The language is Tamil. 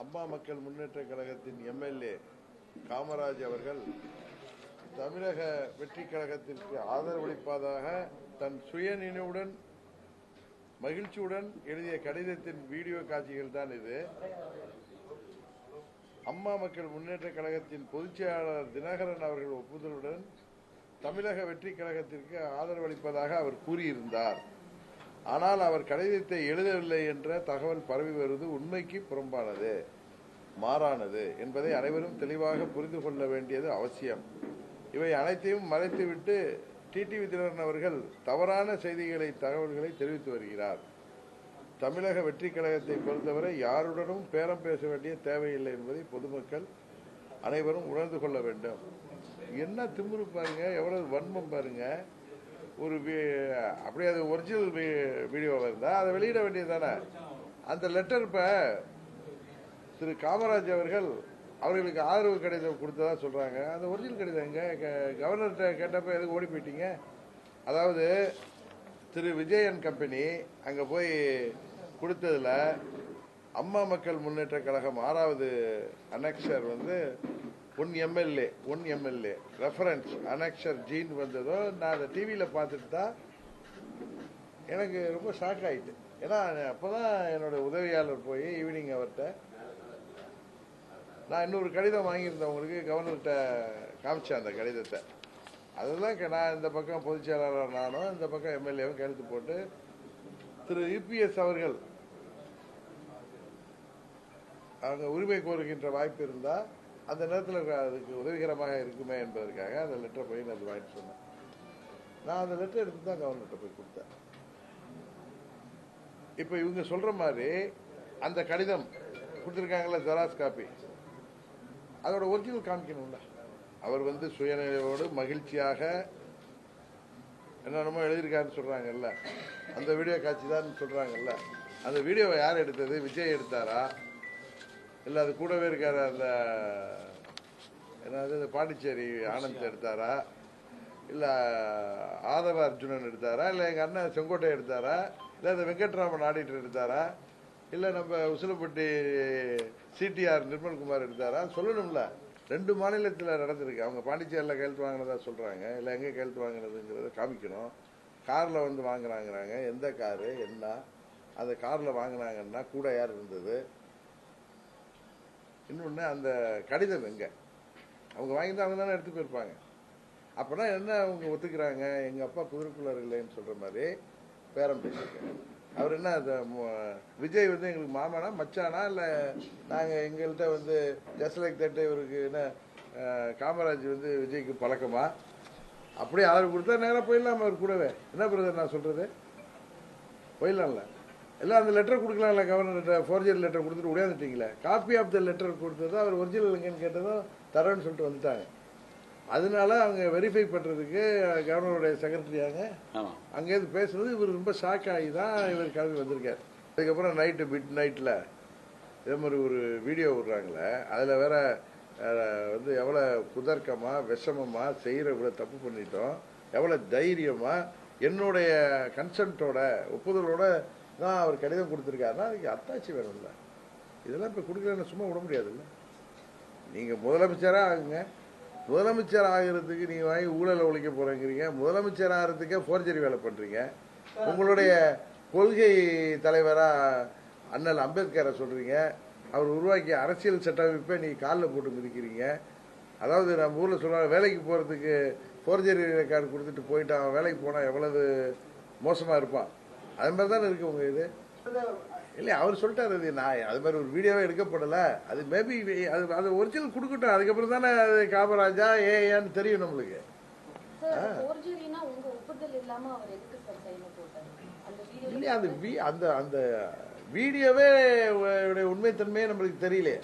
அம்மா மக்கள் முன்னேற்ற கழகத்தின் எம்எல்ஏ காமராஜ் அவர்கள் தமிழக வெற்றி கழகத்திற்கு ஆதரவளிப்பதாக தன் சுய நினைவுடன் மகிழ்ச்சியுடன் எழுதிய கடிதத்தின் வீடியோ காட்சிகள் தான் இது. அம்மா மக்கள் முன்னேற்ற கழகத்தின் பொதுச் செயலாளர் தினகரன் அவர்கள் ஒப்புதலுடன் தமிழக வெற்றி கழகத்திற்கு ஆதரவளிப்பதாக அவர் கூறியிருந்தார். ஆனால் அவர் கடிதத்தை எழுதவில்லை என்ற தகவல் பரவி வருவது உண்மைக்கு புறம்பானது, மாறானது என்பதை அனைவரும் தெளிவாக புரிந்து கொள்ள வேண்டியது அவசியம். இவை அனைத்தையும் மறைத்துவிட்டு டிடிவி தினகரன் அவர்கள் தவறான தகவல்களை தெரிவித்து வருகிறார். தமிழக வெற்றி கழகத்தை பொறுத்தவரை யாருடனும் பேரம் பேச வேண்டிய தேவையில்லை என்பதை பொதுமக்கள் அனைவரும் உணர்ந்து கொள்ள வேண்டும். என்ன திமிரு பாருங்க, எவ்வளவு வன்மம் பாருங்க. ஒரு அப்படியே அது ஒரிஜினல் வீடியோவாக இருந்தா அதை வெளியிட வேண்டியதுதானே. அந்த லெட்டர் இப்ப திரு காமராஜ் அவர்களுக்கு ஆதரவு கடிதம் கொடுத்ததா சொல்றாங்க. அந்த ஒரிஜினல் கடிதம் எங்க? கவர்னர்கிட்ட கேட்டப்ப எதுக்கு ஓடி போயிட்டீங்க? அதாவது திரு விஜயன் கம்பெனி அங்க போய் கொடுத்ததுல அம்மா மக்கள் முன்னேற்ற கழகம் 6வது annexure one MLA reference annexure ஜீன் வந்ததோ நான் அதை டிவியில் பார்த்துட்டு தான் எனக்கு ரொம்ப ஷாக் ஆயிட்டு. ஏன்னா அப்போதான் என்னோட உதவியாளர் போய் ஈவினிங் அவர்கிட்ட நான் இன்னொரு கடிதம் வாங்கியிருந்தவங்களுக்கு கவர்னர்கிட்ட காமிச்சேன் அந்த கடிதத்தை. அதெல்லாம் நான் இந்த பக்கம் பொதுச் செயலாளர் நானும் இந்த பக்கம் எம்எல்ஏவும் கையெழுத்து போட்டு திரு யூபிஎஸ் அவர்கள் அவங்க உரிமை கோருகின்ற வாய்ப்பு இருந்தால் அந்த நேரத்தில் அதுக்கு உதவிகரமாக இருக்குமே என்பதற்காக அந்த லெட்டரை போய் நான் வாங்கிட்டு சொன்னேன். நான் அந்த லெட்டர் எடுத்து தான் கவர்னர்கிட்ட போய் கொடுத்தேன். இப்போ இவங்க சொல்ற மாதிரி அந்த கடிதம் கொடுத்துருக்காங்கல்ல ஜெராக்ஸ் காப்பி, அதோட ஒரிஜினல் காமிக்கணும்ல. அவர் சுயநிலையோடு மகிழ்ச்சியாக என்னென்னமோ எழுதியிருக்காருன்னு சொல்றாங்கல்ல, அந்த வீடியோ காட்சி தான் சொல்றாங்கல்ல. அந்த வீடியோவை யார் எடுத்தது? விஜய் எடுத்தாரா? இல்லை அது கூடவே இருக்காரு அந்த என்னது பாண்டிச்சேரி ஆனந்த் எடுத்தாரா? இல்லை ஆதவ அர்ஜுனன் எடுத்தாரா? இல்லை எங்கள் அண்ணன் செங்கோட்டை எடுத்தாரா? இல்லை இந்த வெங்கட்ராமன் ஆடிட்டர் எடுத்தாரா? இல்லை நம்ம உசிலப்பட்டி சிடிஆர் நிர்மல்குமார் எடுத்தாரா? சொல்லணும்ல. 2 மாநிலத்தில் நடந்திருக்கு. அவங்க பாண்டிச்சேரியில் கையெழுத்து வாங்கினதா சொல்கிறாங்க, இல்லை எங்கே கையெழுத்து வாங்கினதுங்கிறத காமிக்கணும். காரில் வாங்கினாங்கிறாங்க. எந்த காரு, என்ன, அந்த காரில் வாங்கினாங்கன்னா கூட யார் இருந்தது? இன்னொன்று அந்த கடிதம் எங்க? அவங்க வாங்கியிருந்தாங்க தானே எடுத்து போயிருப்பாங்க. அப்போனா என்ன அவங்க ஒத்துக்கிறாங்க? எங்கள் அப்பா குதிரைக்குள்ளார் இல்லைன்னு சொல்கிற மாதிரி பேரம் பேசியிருக்காங்க. அவர் என்ன விஜய் எங்களுக்கு மாமானா மச்சானா? இல்லை நாங்கள் எங்கள்கிட்ட ஜஸ்ட் லைக் தட் இவருக்கு என்ன காமராஜ் விஜய்க்கு பழக்கமா? அப்படியே ஆதரவு கொடுத்தா நேராக போயிடலாம். அவர் கூடவே என்ன பிரதர் நான் சொல்கிறது? போயிடலாம்ல. எல்லாம் அந்த லெட்டர் கொடுக்கலாம்ல. கவர்னர்கிட்ட ஃபோர்ஜரி லெட்டர் கொடுத்துட்டு உடையாந்துட்டீங்களே. காப்பி ஆஃப் த லெட்டர் கொடுத்ததும் அவர் ஒரிஜினல் எங்கன்னு கேட்டதும் தரேன்னு சொல்லிட்டு வந்துட்டாங்க. அதனால அவங்க வெரிஃபை பண்ணுறதுக்கு கவர்னருடைய செக்ரட்டரியாங்க அங்கேருந்து பேசுறது இவர் ரொம்ப ஷாக் ஆகி தான் இவர் கிளம்பி வந்திருக்கார். அதுக்கப்புறம் நைட்டு மிட் நைட்டில் இதே மாதிரி ஒரு வீடியோ விடுறாங்களே, அதில் வேற எவ்வளோ குதர்க்கமாக விஷமமாக செய்கிற இவ்வளோ தப்பு பண்ணிட்டோம், எவ்வளோ தைரியமாக என்னுடைய கன்சென்ட்டோட ஒப்புதலோட தான் அவர் கடிதம் கொடுத்துருக்காருன்னா அதுக்கு அத்தாட்சி வேணும்ல. இதெல்லாம் இப்போ கொடுக்கலன்னு சும்மா விட முடியாதுல்ல. நீங்கள் முதலமைச்சராக ஆகுங்க. முதலமைச்சர் ஆகிறதுக்கு நீங்கள் வாங்கி ஊழலை ஒழிக்க போகிறேங்கிறீங்க. முதலமைச்சர் ஆகிறதுக்கே ஃபோர்ஜரி வேலை பண்ணுறீங்க. உங்களுடைய கொள்கை தலைவராக அண்ணல் அம்பேத்கரை சொல்கிறீங்க. அவர் உருவாக்கிய அரசியல் சட்டமைப்பை நீங்கள் காலில் போட்டு மிதிக்கிறீங்க. அதாவது நம்ம ஊரில் சொல்லுவாங்க, வேலைக்கு போகிறதுக்கு ஃபோர்ஜரி ரெக்கார்டு கொடுத்துட்டு போயிட்டான், வேலைக்கு போனால் எவ்வளவு மோசமாக இருப்பான். அது மாதிரி தானே இருக்கு உங்க இது. இல்லை அவர் சொல்லிட்டாரு, அது நான் அது மாதிரி ஒரு வீடியோவே எடுக்கப்படலை. அது மேபி அது ஒரிஜினல் கொடுக்கட்டும். அதுக்கப்புறம் தானே அது காமராஜா ஏன்னு தெரியும் நம்மளுக்கு. இல்லையா அந்த அந்த அந்த வீடியோவே உண்மைத்தன்மையே நம்மளுக்கு தெரியலையே.